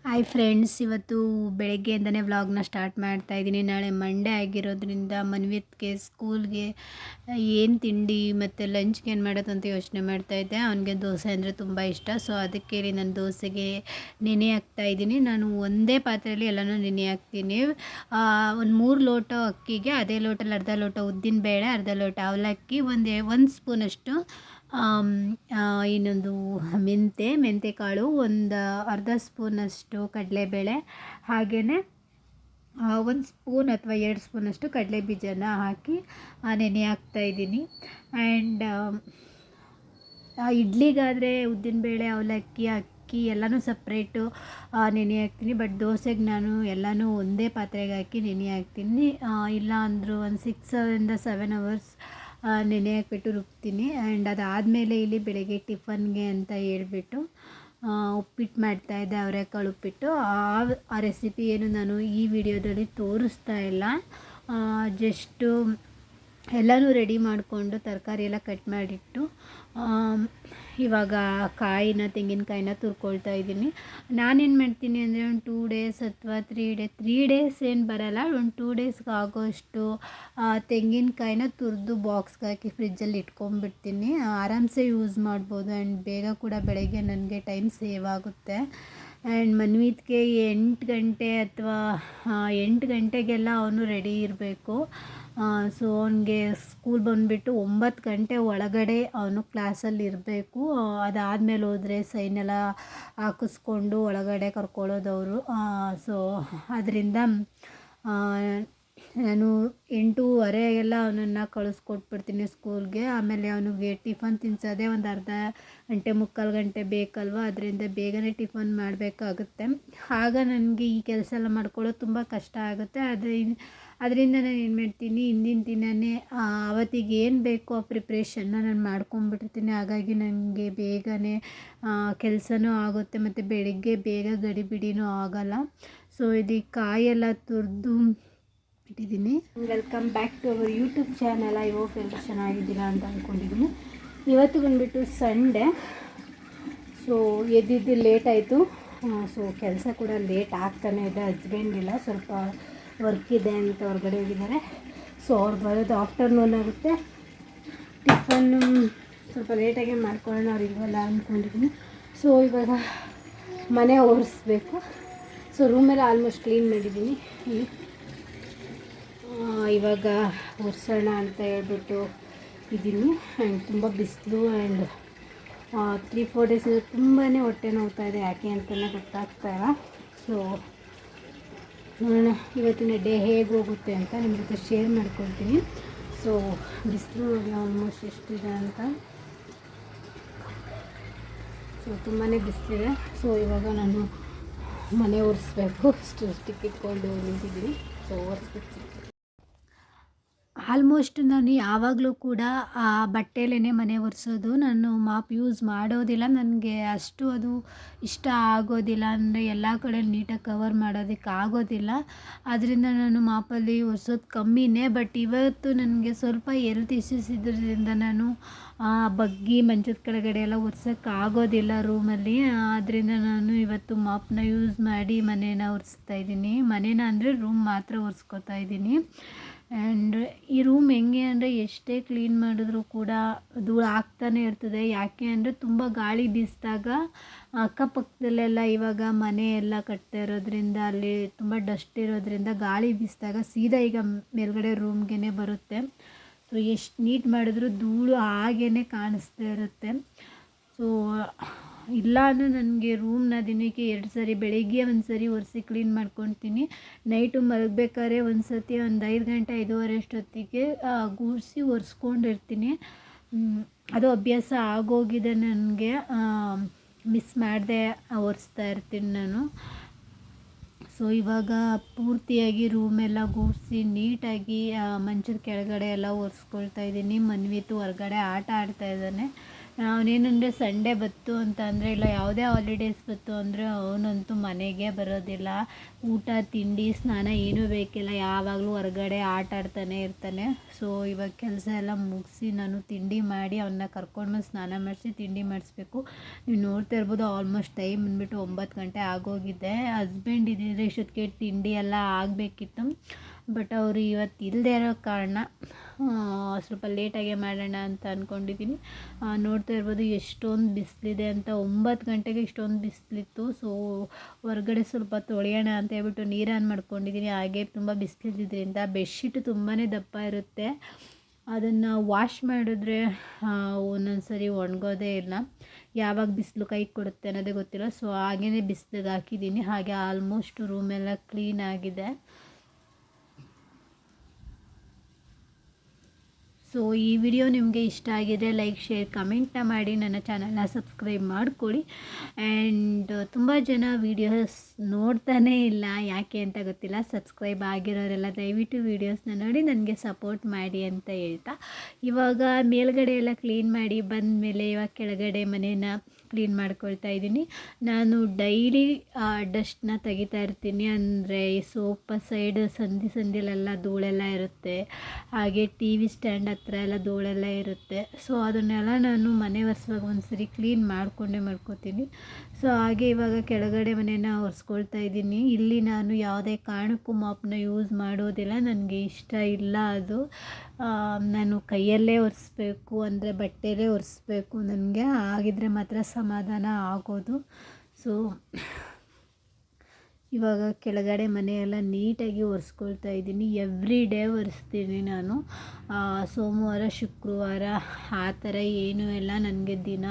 Hi friends, ಇವತ್ತು ಬೆಳಗ್ಗೆಯಿಂದನೇ ವ್ಲಾಗ್ನ start ಮಾಡ್ತಾ ಇದ್ದೀನಿ. ನಾಳೆ ಮಂಡೇ ಆಗಿರೋದ್ರಿಂದ ಮನ್ವಿತ್ಗೆ ಸ್ಕೂಲ್ಗೆ ಏನು ತಿಂಡಿ ಮತ್ತು ಲಂಚ್ಗೆ ಏನು ಮಾಡೋದು ಅಂತ ಯೋಚನೆ ಮಾಡ್ತಾಯಿದ್ದೆ. ಅವನಿಗೆ ದೋಸೆ ಅಂದರೆ ತುಂಬ ಇಷ್ಟ. ಸೊ ಅದಕ್ಕೆ ನಾನು ದೋಸೆಗೆ ನೆನೆ ಹಾಕ್ತಾಯಿದ್ದೀನಿ. ನಾನು ಒಂದೇ ಪಾತ್ರೆಯಲ್ಲಿ ಎಲ್ಲನೂ ನೆನೆ ಹಾಕ್ತೀನಿ. ಒಂದು 3 ಲೋಟ ಅಕ್ಕಿಗೆ ಅದೇ ಲೋಟಲ್ಲಿ ಅರ್ಧ ಲೋಟ ಉದ್ದಿನ ಬೇಳೆ, ಅರ್ಧ ಲೋಟ ಅವಲಕ್ಕಿ, ಒಂದು ಸ್ಪೂನಷ್ಟು ಇನ್ನೊಂದು ಮೆಂತೆ ಕಾಳು, ಒಂದು ಅರ್ಧ ಸ್ಪೂನಷ್ಟು ಕಡಲೆಬೇಳೆ, ಹಾಗೆಯೇ 1 ಸ್ಪೂನ್ ಅಥವಾ 2 ಸ್ಪೂನಷ್ಟು ಕಡಲೆ ಬೀಜನ ಹಾಕಿ ನೆನೆ ಹಾಕ್ತಾಯಿದ್ದೀನಿ. ಆ್ಯಂಡ್ ಇಡ್ಲಿಗಾದರೆ ಉದ್ದಿನಬೇಳೆ, ಅವಲಕ್ಕಿ, ಅಕ್ಕಿ ಎಲ್ಲನೂ ಸಪ್ರೇಟು ನೆನೆ ಹಾಕ್ತೀನಿ. ಬಟ್ ದೋಸೆಗೆ ನಾನು ಎಲ್ಲನೂ ಒಂದೇ ಪಾತ್ರೆಗೆ ಹಾಕಿ ನೆನೆ ಹಾಕ್ತೀನಿ. ಇಲ್ಲ ಅಂದರೂ ಒಂದು 6 to 7 hours ನೆನೆ ಹಾಕ್ಬಿಟ್ಟು ರುಬ್ತೀನಿ. ಆ್ಯಂಡ್ ಅದಾದಮೇಲೆ ಇಲ್ಲಿ ಬೆಳಗ್ಗೆ ಟಿಫನ್ಗೆ ಅಂತ ಹೇಳ್ಬಿಟ್ಟು ಉಪ್ಪಿಟ್ಟು ಮಾಡ್ತಾಯಿದ್ದೆ, ಅವರೆಕಾಳು ಉಪ್ಪಿಟ್ಟು. ಆ ರೆಸಿಪಿ ಏನು ನಾನು ಈ ವಿಡಿಯೋದಲ್ಲಿ ತೋರಿಸ್ತಾ ಇಲ್ಲ. ಜಸ್ಟು ಎಲ್ಲನೂ ರೆಡಿ ಮಾಡಿಕೊಂಡು ತರಕಾರಿ ಎಲ್ಲ ಕಟ್ ಮಾಡಿಟ್ಟು ಇವಾಗ ತೆಂಗಿನಕಾಯಿನ ತುರ್ಕೊಳ್ತಾ ಇದ್ದೀನಿ. ನಾನೇನು ಮಾಡ್ತೀನಿ ಅಂದರೆ ಒಂದು 2 days ಅಥವಾ 3 days ಏನು ಬರೋಲ್ಲ, ಒಂದು 2 daysಗೆ ಆಗೋಷ್ಟು ತೆಂಗಿನಕಾಯಿನ ತುರಿದು ಬಾಕ್ಸ್ಗೆ ಹಾಕಿ ಫ್ರಿಜ್ಜಲ್ಲಿ ಇಟ್ಕೊಂಡ್ಬಿಡ್ತೀನಿ. ಆರಾಮ್ಸೆ ಯೂಸ್ ಮಾಡ್ಬೋದು. ಆ್ಯಂಡ್ ಬೇಗ ಕೂಡ ಬೆಳಗ್ಗೆ ನನಗೆ ಟೈಮ್ ಸೇವ್ ಆಗುತ್ತೆ. ಆ್ಯಂಡ್ ಮನ್ವಿತ್ಗೆ 8 ಗಂಟೆ ಅಥವಾ 8 ಗಂಟೆಗೆಲ್ಲ ಅವನು ರೆಡಿ ಇರಬೇಕು. ಸೊ ಅವನಿಗೆ ಸ್ಕೂಲ್ ಬಂದುಬಿಟ್ಟು 9 ಗಂಟೆ ಒಳಗಡೆ ಅವನು ಕ್ಲಾಸಲ್ಲಿ ಇರಬೇಕು. ಅದಾದಮೇಲೆ ಹೋದರೆ ಸೈನೆಲ್ಲ ಹಾಕಿಸ್ಕೊಂಡು ಒಳಗಡೆ ಕರ್ಕೊಳ್ಳೋದವರು. ಸೊ ಅದರಿಂದ ನಾನು 8:30 ಅವನನ್ನು ಕಳಿಸ್ಕೊಟ್ಬಿಡ್ತೀನಿ ಸ್ಕೂಲ್ಗೆ. ಆಮೇಲೆ ಅವನಿಗೆ ಟಿಫನ್ ತಿನ್ನಿಸೋದೇ ಒಂದು ಅರ್ಧ ಗಂಟೆ, ಮುಕ್ಕಾಲು ಗಂಟೆ ಬೇಕಲ್ವ. ಅದರಿಂದ ಬೇಗನೆ ಟಿಫನ್ ಮಾಡಬೇಕಾಗುತ್ತೆ. ಆಗ ನನಗೆ ಈ ಕೆಲಸ ಎಲ್ಲ ಮಾಡ್ಕೊಳ್ಳೋದು ತುಂಬ ಕಷ್ಟ ಆಗುತ್ತೆ. ಅದರಿಂದ ನಾನು ಏನು ಮಾಡ್ತೀನಿ, ಹಿಂದಿನ ದಿನವೇ ಅವತ್ತಿಗೆ ಏನು ಬೇಕೋ ಆ ಪ್ರಿಪ್ರೇಷನ್ನ ನಾನು ಮಾಡ್ಕೊಂಬಿಟ್ಟಿರ್ತೀನಿ. ಹಾಗಾಗಿ ನನಗೆ ಬೇಗನೆ ಕೆಲಸನೂ ಆಗುತ್ತೆ ಮತ್ತು ಬೆಳಗ್ಗೆ ಬೇಗ ಗಡಿಬಿಡಿನೂ ಆಗೋಲ್ಲ. ಸೊ ಇದಕ್ಕೆ ಕಾಯೆಲ್ಲ ತುರಿದು ಇಟ್ಟಿದ್ದೀನಿ. Welcome back to our YouTube channel. I hope ಎಲ್ಲರೂ ಚೆನ್ನಾಗಿದ್ದೀರಾ ಅಂತ ಅಂದ್ಕೊಂಡಿದ್ದೀನಿ. ಇವತ್ತು ಬಂದುಬಿಟ್ಟು ಸಂಡೇ. ಸೊ ಎದ್ದಿದ್ದು ಲೇಟ್ ಆಯಿತು. ಸೊ ಕೆಲಸ ಕೂಡ ಲೇಟ್ ಆಗ್ತಾನೆ ಇದೆ. ಹಸ್ಬೆಂಡ್ ಇಲ್ಲ, ಸ್ವಲ್ಪ ವರ್ಕ್ ಇದೆ ಅಂತ ಹೊರಗಡೆ ಹೋಗಿದ್ದಾರೆ. ಸೊ ಅವ್ರು ಬರೋದು ಆಫ್ಟರ್ನೂನ್ ಆಗುತ್ತೆ. ಟಿಫನ್ನು ಸ್ವಲ್ಪ ಲೇಟಾಗೆ ಮಾಡ್ಕೊಳ್ಳೋಣ, ಅವ್ರು ಇಲ್ವಲ್ಲ ಅಂದ್ಕೊಂಡಿದ್ದೀನಿ. ಸೊ ಇವಾಗ ಮನೆ ಒರೆಸ್ಬೇಕು. ಸೊ ರೂಮೆಲ್ಲ ಆಲ್ಮೋಸ್ಟ್ ಕ್ಲೀನ್ ಮಾಡಿದ್ದೀನಿ. ಇವಾಗ ಒರೆಸೋಣ ಅಂತ ಹೇಳ್ಬಿಟ್ಟು ಇದ್ದೀನಿ. ಆ್ಯಂಡ್ ತುಂಬ ಬಿಸಿಲು. ಆ್ಯಂಡ್ 3-4 days ತುಂಬಾ ಹೊಟ್ಟೆ ನೋವ್ತಾ ಇದೆ. ಯಾಕೆ ಅಂತಲೇ ಗೊತ್ತಾಗ್ತಾಯಿಲ್ಲ. ಸೊ ನೋಡೋಣ ಇವತ್ತಿನ ಡೇ ಹೇಗೆ ಹೋಗುತ್ತೆ ಅಂತ ನಿಮ್ಮ ಜೊತೆ ಶೇರ್ ಮಾಡ್ಕೊಳ್ತೀನಿ. ಸೊ ಬಿಸಿಲು ನೋಡಿ ಆಲ್ಮೋಸ್ಟ್ ಎಷ್ಟಿದೆ ಅಂತ. ಸೊ ತುಂಬಾ ಬಿಸಿಲಿದೆ. ಸೊ ಇವಾಗ ನಾನು ಮನೆ ಒರೆಸ್ಬೇಕು. ಸ್ಟಿಕ್ ಇಟ್ಕೊಂಡು ನಿಂತಿದ್ದೀನಿ. ಸೊ ಒರೆಸ್ಬಿಟ್ಟು ಆಲ್ಮೋಸ್ಟ್ ನಾನು ಯಾವಾಗಲೂ ಕೂಡ ಬಟ್ಟೆಯಲ್ಲೇ ಮನೆ ಒರೆಸೋದು. ನಾನು ಮಾಪ್ ಯೂಸ್ ಮಾಡೋದಿಲ್ಲ. ನನಗೆ ಅಷ್ಟು ಅದು ಇಷ್ಟ ಆಗೋದಿಲ್ಲ. ಅಂದರೆ ಎಲ್ಲ ಕಡೆ ನೀಟಾಗಿ ಕವರ್ ಮಾಡೋದಕ್ಕೆ ಆಗೋದಿಲ್ಲ. ಆದ್ದರಿಂದ ನಾನು ಮಾಪಲ್ಲಿ ಒರೆಸೋದು ಕಮ್ಮಿನೇ. ಬಟ್ ಇವತ್ತು ನನಗೆ ಸ್ವಲ್ಪ ಹೆಲ್ತ್ ಇಶ್ಯೂಸ್ ಇದ್ರಿಂದ ನಾನು ಬಗ್ಗಿ ಮಂಚದ ಕೆಳಗಡೆ ಎಲ್ಲ ಒರೆಸೋಕ್ಕಾಗೋದಿಲ್ಲ ರೂಮಲ್ಲಿ. ಆದ್ದರಿಂದ ನಾನು ಇವತ್ತು ಮಾಪ್ನ ಯೂಸ್ ಮಾಡಿ ಮನೇನ ಒರೆಸ್ತಾಯಿದ್ದೀನಿ. ಮನೇನ ಅಂದರೆ ರೂಮ್ ಮಾತ್ರ ಒರೆಸ್ಕೊತಾ ಇದ್ದೀನಿ. ಆ್ಯಂಡ್ ಈ ರೂಮ್ ಹೆಂಗೆ ಅಂದರೆ ಎಷ್ಟೇ ಕ್ಲೀನ್ ಮಾಡಿದ್ರೂ ಕೂಡ ಧೂಳು ಆಗ್ತಾನೆ ಇರ್ತದೆ. ಯಾಕೆ ಅಂದರೆ ತುಂಬ ಗಾಳಿ ಬೀಸಿದಾಗ ಅಕ್ಕಪಕ್ಕದಲ್ಲೆಲ್ಲ ಇವಾಗ ಮನೆ ಎಲ್ಲ ಕಟ್ತಾ ಇರೋದ್ರಿಂದ ಅಲ್ಲಿ ತುಂಬ ಡಸ್ಟ್ ಇರೋದ್ರಿಂದ ಗಾಳಿ ಬೀಸಿದಾಗ ಸೀದಾ ಈಗ ಮೇಲ್ಗಡೆ ರೂಮ್ಗೆ ಬರುತ್ತೆ. ಸೊ ಎಷ್ಟು ನೀಟ್ ಮಾಡಿದ್ರೂ ಧೂಳು ಹಾಗೇ ಕಾಣಿಸ್ತಾ ಇರುತ್ತೆ. ಸೊ ಇಲ್ಲ ಅಂದರೆ ನನಗೆ ರೂಮ್ನ ದಿನಕ್ಕೆ 2 ಸರಿ, ಬೆಳಿಗ್ಗೆ ಒಂದು ಸರಿ ಒರೆಸಿ ಕ್ಲೀನ್ ಮಾಡ್ಕೊತೀನಿ. ನೈಟು ಮಲಗಬೇಕಾದ್ರೆ ಒಂದು ಸತಿ ಒಂದು 5 ಗಂಟೆ 5:30 ಅಷ್ಟೊತ್ತಿಗೆ ಗೂಡಿಸಿ ಒರೆಸ್ಕೊಂಡಿರ್ತೀನಿ. ಅದು ಅಭ್ಯಾಸ ಆಗೋಗಿದೆ ನನಗೆ. ಮಿಸ್ ಮಾಡದೆ ಒರೆಸ್ತಾ ಇರ್ತೀನಿ ನಾನು. ಸೊ ಇವಾಗ ಪೂರ್ತಿಯಾಗಿ ರೂಮೆಲ್ಲ ಗೂಡಿಸಿ ನೀಟಾಗಿ ಮಂಚದ ಕೆಳಗಡೆ ಎಲ್ಲ ಒರೆಸ್ಕೊಳ್ತಾ ಇದ್ದೀನಿ. ಮನ್ವಿತು ಹೊರಗಡೆ ಆಟ ಆಡ್ತಾ ಇದ್ದಾನೆ. ಅವನೇನಂದರೆ ಸಂಡೇ ಬತ್ತು ಅಂತ ಅಂದರೆ ಇಲ್ಲ ಯಾವುದೇ ಹಾಲಿಡೇಸ್ ಬತ್ತು ಅಂದರೆ ಅವನಂತೂ ಮನೆಗೆ ಬರೋದಿಲ್ಲ. ಊಟ ತಿಂಡಿ ಸ್ನಾನ ಏನೂ ಬೇಕಿಲ್ಲ, ಯಾವಾಗಲೂ ಹೊರಗಡೆ ಆಟ ಆಡ್ತಾನೆ ಇರ್ತಾನೆ. ಸೊ ಇವಾಗ ಕೆಲಸ ಎಲ್ಲ ಮುಗಿಸಿ ನಾನು ತಿಂಡಿ ಮಾಡಿ ಅವನ್ನ ಕರ್ಕೊಂಡು ಬಂದು ಸ್ನಾನ ಮಾಡಿಸಿ ತಿಂಡಿ ಮಾಡಿಸ್ಬೇಕು. ನೀವು ನೋಡ್ತಾ ಇರ್ಬೋದು ಆಲ್ಮೋಸ್ಟ್ ಟೈಮ್ ಬಂದುಬಿಟ್ಟು 9 ಗಂಟೆ ಆಗೋಗಿದೆ. ಹಸ್ಬೆಂಡ್ ಇದ್ದಿದ್ರೆ ಇಷ್ಟೊತ್ತಿಗೆ ತಿಂಡಿ ಎಲ್ಲ ಆಗಬೇಕಿತ್ತು. ಬಟ್ ಅವರು ಇವತ್ತು ಇಲ್ಲದೆ ಇರೋ ಕಾರಣ ಸ್ವಲ್ಪ ಲೇಟಾಗೆ ಮಾಡೋಣ ಅಂತ ಅಂದ್ಕೊಂಡಿದ್ದೀನಿ. ನೋಡ್ತಾ ಇರ್ಬೋದು ಎಷ್ಟೊಂದು ಬಿಸಿಲಿದೆ ಅಂತ. 9 ಗಂಟೆಗೆ ಇಷ್ಟೊಂದು ಬಿಸಿಲಿತ್ತು. ಸೊ ಹೊರಗಡೆ ಸ್ವಲ್ಪ ತೊಳೆಯೋಣ ಅಂತ ಹೇಳ್ಬಿಟ್ಟು ನೀರು ಆನ್ ಮಾಡ್ಕೊಂಡಿದ್ದೀನಿ. ಹಾಗೆ ತುಂಬ ಬಿಸಿಲಿದ್ದರಿಂದ ಬೆಡ್ಶೀಟು ತುಂಬಾ ದಪ್ಪ ಇರುತ್ತೆ. ಅದನ್ನು ವಾಶ್ ಮಾಡಿದ್ರೆ ಒಂದೊಂದು ಸರಿ ಒಣಗೋದೇ ಇಲ್ಲ. ಯಾವಾಗ ಬಿಸಿಲು ಕೈ ಕೊಡುತ್ತೆ ಅನ್ನೋದೇ ಗೊತ್ತಿಲ್ಲ. ಸೊ ಹಾಗೇ ಬಿಸಿಲಿಗೆ ಹಾಕಿದ್ದೀನಿ. ಹಾಗೆ ಆಲ್ಮೋಸ್ಟ್ ರೂಮೆಲ್ಲ ಕ್ಲೀನ್ ಆಗಿದೆ. ಸೊ ಈ ವಿಡಿಯೋ ನಿಮಗೆ ಇಷ್ಟ ಆಗಿದರೆ ಲೈಕ್ ಶೇರ್ ಕಮೆಂಟ್ನ ಮಾಡಿ, ನನ್ನ ಚಾನಲ್ನ ಸಬ್ಸ್ಕ್ರೈಬ್ ಮಾಡ್ಕೊಳ್ಳಿ. ಆ್ಯಂಡ್ ತುಂಬ ಜನ ವೀಡಿಯೋಸ್ ನೋಡ್ತಾನೇ ಇಲ್ಲ, ಯಾಕೆ ಅಂತ ಗೊತ್ತಿಲ್ಲ. ಸಬ್ಸ್ಕ್ರೈಬ್ ಆಗಿರೋರೆಲ್ಲ ದಯವಿಟ್ಟು ವೀಡಿಯೋಸ್ನ ನೋಡಿ ನನಗೆ ಸಪೋರ್ಟ್ ಮಾಡಿ ಅಂತ ಹೇಳ್ತಾ, ಇವಾಗ ಮೇಲ್ಗಡೆ ಎಲ್ಲ ಕ್ಲೀನ್ ಮಾಡಿ ಬಂದಮೇಲೆ ಇವಾಗ ಕೆಳಗಡೆ ಮನೇನ ಕ್ಲೀನ್ ಮಾಡ್ಕೊಳ್ತಾ ಇದ್ದೀನಿ. ನಾನು ಡೈಲಿ ಡಸ್ಟ್ನ ತೆಗಿತಾ ಇರ್ತೀನಿ. ಅಂದರೆ ಈ ಸೋಫಾ ಸೈಡ್ ಸಂದಿಲೆಲ್ಲ ಧೂಳೆಲ್ಲ ಇರುತ್ತೆ. ಹಾಗೆ ಟಿ ವಿ ಸ್ಟ್ಯಾಂಡ್ ಹತ್ರ ಎಲ್ಲ ಧೂಳೆಲ್ಲ ಇರುತ್ತೆ. ಸೊ ಅದನ್ನೆಲ್ಲ ನಾನು ಮನೆ ಒರೆಸುವಾಗ ಒಂದ್ಸರಿ ಕ್ಲೀನ್ ಮಾಡ್ಕೋತೀನಿ. ಸೊ ಹಾಗೆ ಇವಾಗ ಕೆಳಗಡೆ ಮನೆಯನ್ನು ಒರೆಸ್ಕೊಳ್ತಾ ಇದ್ದೀನಿ. ಇಲ್ಲಿ ನಾನು ಯಾವುದೇ ಕಾರಣಕ್ಕೂ ಮಾಪ್ನ ಯೂಸ್ ಮಾಡೋದಿಲ್ಲ, ನನಗೆ ಇಷ್ಟ ಇಲ್ಲ ಅದು. ನಾನು ಕೈಯಲ್ಲೇ ಒರೆಸ್ಬೇಕು, ಅಂದರೆ ಬಟ್ಟೆಯಲ್ಲೇ ಒರೆಸ್ಬೇಕು ನನಗೆ, ಆಗಿದ್ರೆ ಮಾತ್ರ ಸಮಾಧಾನ ಆಗೋದು. ಸೊ ಇವಾಗ ಕೆಳಗಡೆ ಮನೆಯೆಲ್ಲ ನೀಟಾಗಿ ಒರೆಸ್ಕೊಳ್ತಾ ಇದ್ದೀನಿ. ಎವ್ರಿ ಡೇ ಒರೆಸ್ತೀನಿ ನಾನು. ಸೋಮವಾರ ಶುಕ್ರವಾರ ಆ ಥರ ಏನೂ ಇಲ್ಲ. ನನಗೆ ದಿನ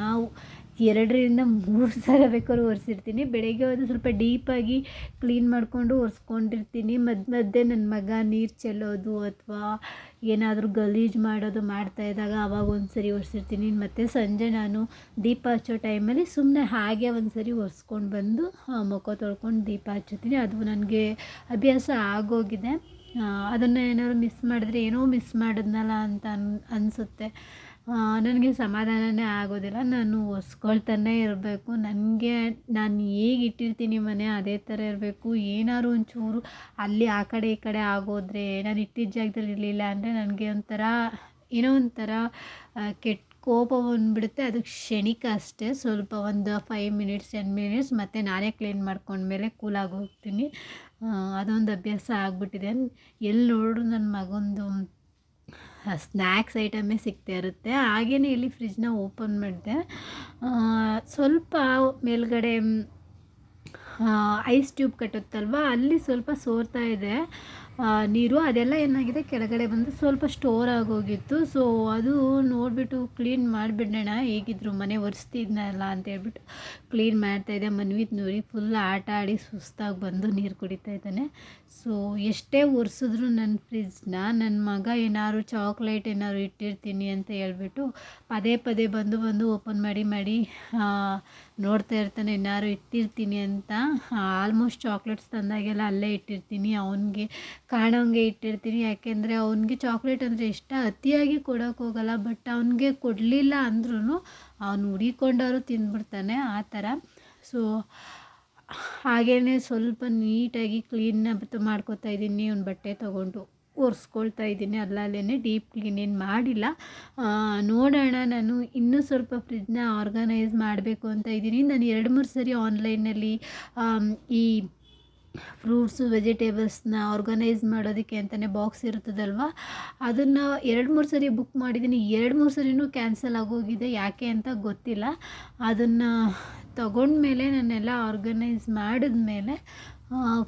2-3 ಸಲ ಬೇಕಾದ್ರೂ ಒರೆಸಿರ್ತೀನಿ. ಬೆಳಗ್ಗೆ ಹೋದರೆ ಸ್ವಲ್ಪ ಡೀಪಾಗಿ ಕ್ಲೀನ್ ಮಾಡಿಕೊಂಡು ಒರೆಸ್ಕೊಂಡಿರ್ತೀನಿ. ಮಧ್ಯೆ ನನ್ನ ಮಗ ನೀರು ಚೆಲ್ಲೋದು ಅಥವಾ ಏನಾದರೂ ಗಲೀಜು ಮಾಡೋದು ಮಾಡ್ತಾಯಿದ್ದಾಗ ಆವಾಗ ಒಂದು ಸರಿ ಒರೆಸಿರ್ತೀನಿ. ಮತ್ತು ಸಂಜೆ ನಾನು ದೀಪ ಹಚ್ಚೋ ಟೈಮಲ್ಲಿ ಸುಮ್ಮನೆ ಹಾಗೆ ಒಂದು ಸರಿ ಒರೆಸ್ಕೊಂಡು ಬಂದು ಮುಖ ತೊಳ್ಕೊಂಡು ದೀಪ ಹಚ್ಚುತ್ತೀನಿ. ಅದು ನನಗೆ ಅಭ್ಯಾಸ ಆಗೋಗಿದೆ. ಅದನ್ನು ಏನಾದ್ರು ಮಿಸ್ ಮಾಡಿದ್ರೆ ಏನೋ ಮಿಸ್ ಮಾಡಿದ್ನಲ್ಲ ಅಂತ ಅನಿಸುತ್ತೆ. ನನಗೆ ಸಮಾಧಾನನೇ ಆಗೋದಿಲ್ಲ. ನಾನು ಒರೆಸ್ಕೊಳ್ತಾನೆ ಇರಬೇಕು. ನನಗೆ ನಾನು ಹೇಗೆ ಇಟ್ಟಿರ್ತೀನಿ ಮನೆ ಅದೇ ಥರ ಇರಬೇಕು. ಏನಾದ್ರು ಒಂಚೂರು ಅಲ್ಲಿ ಆ ಕಡೆ ಈ ಕಡೆ ಆಗೋದ್ರೆ, ನಾನು ಇಟ್ಟಿದ್ದ ಜಾಗದಲ್ಲಿ ಇರಲಿಲ್ಲ ಅಂದರೆ ನನಗೆ ಏನೋ ಒಂಥರ ಕೆಟ್ಟ ಕೋಪ ಬಂದುಬಿಡುತ್ತೆ. ಅದು ಕ್ಷಣಿಕ ಅಷ್ಟೇ, ಸ್ವಲ್ಪ ಒಂದು 5 ಮಿನಿಟ್ಸ್ 10 ಮಿನಿಟ್ಸ್ ಮತ್ತು ನಾನೇ ಕ್ಲೀನ್ ಮಾಡ್ಕೊಂಡ್ಮೇಲೆ ಕೂಲಾಗಿ ಹೋಗ್ತೀನಿ. ಅದೊಂದು ಅಭ್ಯಾಸ ಆಗಿಬಿಟ್ಟಿದೆ. ಎಲ್ಲಿ ನೋಡ್ರು ನನ್ನ ಮಗಂದು ಸ್ನ್ಯಾಕ್ಸ್ ಐಟಮೇ ಸಿಗ್ತಾ ಇರುತ್ತೆ. ಹಾಗೆಯೇ ಇಲ್ಲಿ ಫ್ರಿಜ್ನ ಓಪನ್ ಮಾಡಿದೆ. ಸ್ವಲ್ಪ ಮೇಲ್ಗಡೆ ಐಸ್ ಟ್ಯೂಬ್ ಕಟ್ಟುತ್ತಲ್ವ, ಅಲ್ಲಿ ಸ್ವಲ್ಪ ಸೋರ್ತಾ ಇದೆ ನೀರು. ಅದೆಲ್ಲ ಏನಾಗಿದೆ ಕೆಳಗಡೆ ಬಂದು ಸ್ವಲ್ಪ ಸ್ಟೋರ್ ಆಗೋಗಿತ್ತು. ಸೊ ಅದು ನೋಡಿಬಿಟ್ಟು ಕ್ಲೀನ್ ಮಾಡಿಬಿಡೋಣ, ಹೇಗಿದ್ರು ಮನೆ ಒರೆಸ್ತಿದ್ನಲ್ಲ ಅಂತೇಳ್ಬಿಟ್ಟು ಕ್ಲೀನ್ ಮಾಡ್ತಾಯಿದ್ದೆ. ಮನ್ವಿತ್ ನೋಡಿ ಫುಲ್ ಆಟ ಆಡಿ ಸುಸ್ತಾಗಿ ಬಂದು ನೀರು ಕುಡಿತಾ ಇದ್ದಾನೆ. ಸೊ ಎಷ್ಟೇ ಒರೆಸಿದ್ರು ನನ್ನ ಫ್ರಿಜ್ನ ನನ್ನ ಮಗ ಏನಾದ್ರು ಚಾಕ್ಲೇಟ್ ಏನಾದ್ರು ಇಟ್ಟಿರ್ತೀನಿ ಅಂತ ಹೇಳ್ಬಿಟ್ಟು ಪದೇ ಬಂದು ಓಪನ್ ಮಾಡಿ ನೋಡ್ತಾ ಇರ್ತಾನೆ. ಏನಾದ್ರು ಇಟ್ಟಿರ್ತೀನಿ ಅಂತ. ಆಲ್ಮೋಸ್ಟ್ ಚಾಕ್ಲೇಟ್ಸ್ ತಂದಾಗೆಲ್ಲ ಅಲ್ಲೇ ಇಟ್ಟಿರ್ತೀನಿ, ಅವನಿಗೆ ಕಾಣೋಂಗೆ ಇಟ್ಟಿರ್ತೀನಿ. ಯಾಕೆಂದರೆ ಅವನಿಗೆ ಚಾಕ್ಲೇಟ್ ಅಂದರೆ ಇಷ್ಟ. ಅತಿಯಾಗಿ ಕೊಡೋಕೆ ಹೋಗಲ್ಲ, ಬಟ್ ಅವನಿಗೆ ಕೊಡಲಿಲ್ಲ ಅಂದ್ರೂ ಅವನು ಹುಡಿಕೊಂಡವರು ತಿಂದ್ಬಿಡ್ತಾನೆ ಆ ಥರ. ಸೊ ಹಾಗೇ ಸ್ವಲ್ಪ ನೀಟಾಗಿ ಕ್ಲೀನ್ ಮಾಡ್ಕೋತಾ ಇದ್ದೀನಿ. ಒಂದು ಬಟ್ಟೆ ತೊಗೊಂಡು ಒರೆಸ್ಕೊಳ್ತಾ ಇದ್ದೀನಿ. ಅಲ್ಲೇ ಡೀಪ್ ಕ್ಲೀನ್ ಏನು ಮಾಡಿಲ್ಲ. ನೋಡೋಣ, ನಾನು ಇನ್ನೂ ಸ್ವಲ್ಪ ಫ್ರಿಜ್ನ ಆರ್ಗನೈಸ್ ಮಾಡಬೇಕು ಅಂತ ಇದ್ದೀನಿ. ನಾನು 2-3 ಸರಿ ಆನ್ಲೈನಲ್ಲಿ ಈ ಫ್ರೂಟ್ಸು ವೆಜಿಟೇಬಲ್ಸ್ನ ಆರ್ಗನೈಸ್ ಮಾಡೋದಕ್ಕೆ ಅಂತಲೇ ಬಾಕ್ಸ್ ಇರ್ತದಲ್ವ, ಅದನ್ನು 2-3 ಸರಿ ಬುಕ್ ಮಾಡಿದ್ದೀನಿ. 2-3 ಸರಿನೂ ಕ್ಯಾನ್ಸಲ್ ಆಗೋಗಿದೆ, ಯಾಕೆ ಅಂತ ಗೊತ್ತಿಲ್ಲ. ಅದನ್ನು ತಗೊಂಡ್ಮೇಲೆ ನಾನೆಲ್ಲ ಆರ್ಗನೈಸ್ ಮಾಡಿದ್ಮೇಲೆ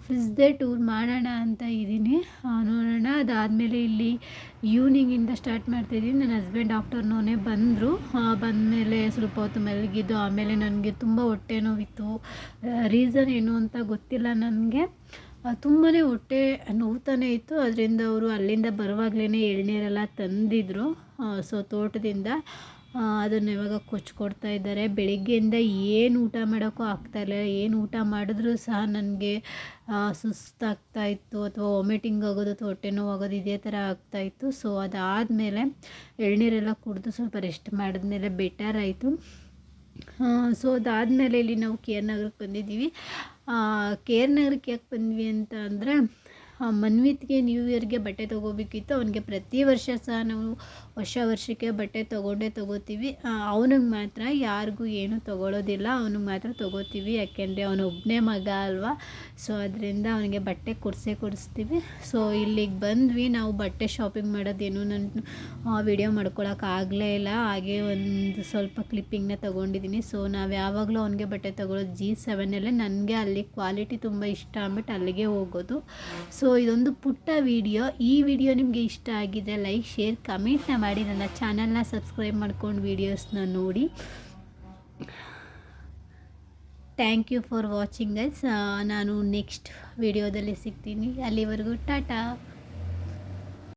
ಫ್ರಿಜ್ದೇ ಟೂರ್ ಮಾಡೋಣ ಅಂತ ಇದ್ದೀನಿ. ನೋಡೋಣ. ಅದಾದಮೇಲೆ ಇಲ್ಲಿ ಈವ್ನಿಂಗಿಂದ ಸ್ಟಾರ್ಟ್ ಮಾಡ್ತಾಯಿದ್ದೀನಿ. ನನ್ನ ಹಸ್ಬೆಂಡ್ ಆಫ್ಟರ್ನೂನೇ ಬಂದರು. ಬಂದಮೇಲೆ ಸ್ವಲ್ಪ ಹೊತ್ತು ಮಲಗಿದ್ದು. ಆಮೇಲೆ ನನಗೆ ತುಂಬ ಹೊಟ್ಟೆ ನೋವಿತ್ತು. ರೀಸನ್ ಏನು ಅಂತ ಗೊತ್ತಿಲ್ಲ ನನಗೆ. ತುಂಬಾ ಹೊಟ್ಟೆ ನೋವ್ತಾನೆ ಇತ್ತು. ಅದರಿಂದ ಅವರು ಅಲ್ಲಿಂದ ಬರುವಾಗಲೇ ಎಳ್ನೀರೆಲ್ಲ ತಂದಿದ್ದರು. ಸೊ ತೋಟದಿಂದ ಅದನ್ನು ಇವಾಗ ಕೊಚ್ಕೊಡ್ತಾ ಇದ್ದಾರೆ. ಬೆಳಿಗ್ಗೆಯಿಂದ ಏನು ಊಟ ಮಾಡೋಕ್ಕೂ ಆಗ್ತಾಯಿಲ್ಲ. ಏನು ಊಟ ಮಾಡಿದ್ರೂ ಸಹ ನನಗೆ ಸುಸ್ತಾಗ್ತಾಯಿತ್ತು, ಅಥವಾ ವಾಮಿಟಿಂಗ್ ಆಗೋದು ಅಥವಾ ಹೊಟ್ಟೆ ನೋವು ಆಗೋದು ಇದೇ ಥರ ಆಗ್ತಾಯಿತ್ತು. ಸೊ ಅದಾದಮೇಲೆ ಎಳ್ನೀರೆಲ್ಲ ಕುಡಿದು ಸ್ವಲ್ಪ ರೆಸ್ಟ್ ಮಾಡಿದ್ಮೇಲೆ ಬೆಟರ್ ಆಯಿತು. ಸೊ ಅದಾದಮೇಲೆ ಇಲ್ಲಿ ನಾವು ಕೆ ಆರ್ ನಗರಕ್ಕೆ ಬಂದಿದ್ದೀವಿ. ಕೆ ಆರ್ ನಗರಕ್ಕೆ ಯಾಕೆ ಬಂದ್ವಿ ಅಂತ ಅಂದರೆ, ಮನ್ವಿತ್ಗೆ ನ್ಯೂ ಇಯರ್ಗೆ ಬಟ್ಟೆ ತೊಗೋಬೇಕಿತ್ತು. ಅವನಿಗೆ ಪ್ರತಿ ವರ್ಷ ಸಹ ನಾವು ವರ್ಷಕ್ಕೆ ಬಟ್ಟೆ ತೊಗೋತೀವಿ. ಅವನಿಗೆ ಮಾತ್ರ ಯಾರಿಗೂ ಏನೂ ತೊಗೊಳೋದಿಲ್ಲ, ಅವನಿಗೆ ಮಾತ್ರ ತೊಗೋತೀವಿ. ಯಾಕೆಂದರೆ ಅವನು ಒಬ್ಬನೇ ಮಗ ಅಲ್ವಾ. ಸೊ ಅದರಿಂದ ಅವನಿಗೆ ಬಟ್ಟೆ ಕೊಡಿಸ್ತೀವಿ. ಸೊ ಇಲ್ಲಿಗೆ ಬಂದ್ವಿ. ನಾವು ಬಟ್ಟೆ ಶಾಪಿಂಗ್ ಮಾಡೋದೇನು ನಾನು ವಿಡಿಯೋ ಮಾಡ್ಕೊಳಕ್ಕಾಗಲೇ ಇಲ್ಲ. ಹಾಗೆ ಒಂದು ಸ್ವಲ್ಪ ಕ್ಲಿಪ್ಪಿಂಗ್ನ ತೊಗೊಂಡಿದ್ದೀನಿ. ಸೊ ನಾವು ಯಾವಾಗಲೂ ಅವನಿಗೆ ಬಟ್ಟೆ ತೊಗೊಳೋದು G7 ನನಗೆ ಅಲ್ಲಿ ಕ್ವಾಲಿಟಿ ತುಂಬ ಇಷ್ಟ ಅಂದ್ಬಿಟ್ಟು ಅಲ್ಲಿಗೆ ಹೋಗೋದು. ಸೊ ಇದೊಂದು ಪುಟ್ಟ ವಿಡಿಯೋ. ಈ ವಿಡಿಯೋ ನಿಮಗೆ ಇಷ್ಟ ಆಗಿದ್ರೆ ಲೈಕ್, ಶೇರ್, ಕಮೆಂಟ್ನ ಮಾಡಿ. ನನ್ನ ಚಾನಲ್ನ ಸಬ್ಸ್ಕ್ರೈಬ್ ಮಾಡ್ಕೊಂಡು ವೀಡಿಯೋಸ್ನ ನೋಡಿ. Thank you for watching guys. ನಾನು ನೆಕ್ಸ್ಟ್ ವಿಡಿಯೋದಲ್ಲಿ ಸಿಗ್ತೀನಿ. ಅಲ್ಲಿವರೆಗೂ ಟಾಟಾ.